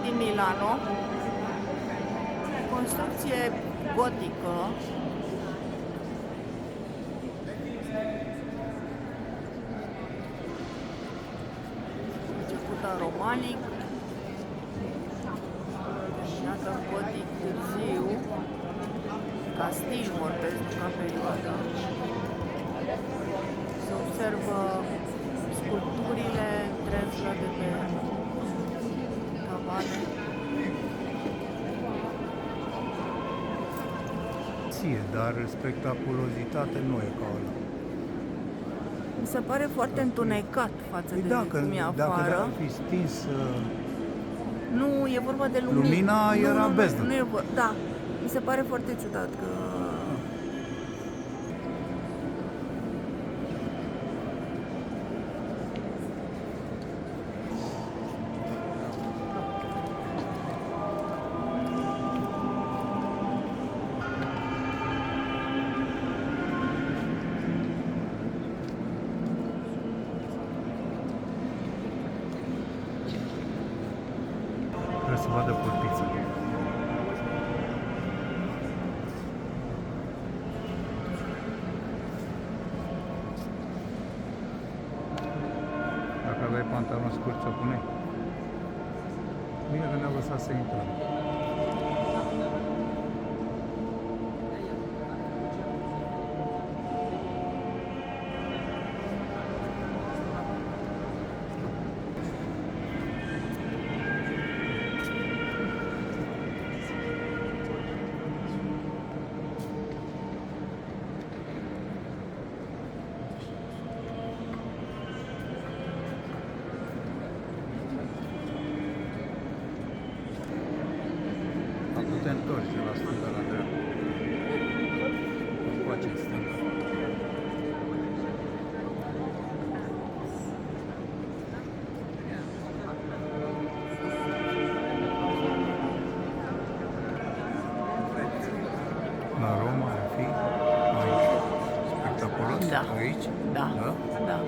din Milano, construcție gotică, începută romanic, terminată în gotic târziu, ca stil vorbesc, nu ca perioadă. Se observă sculpturile întregi de pe cavale. Dar spectaculozitate nu e ca ăla. Mi se pare foarte întunecat față de cum e Dacă afară. ar fi stins Nu, e vorba de lumină. lumina, era beznă. Nu e da, mi se pare foarte ciudat că... Trebuie să vadă portița. Dacă aveai pantaloni scurți, o puneai. Bine că ne-au lăsat să intrăm. Acum te întorci de la stânga la dreapta. Încoace în stânga. La Roma ar fi mai spectaculos? Da. Aici? Da. Da? Da.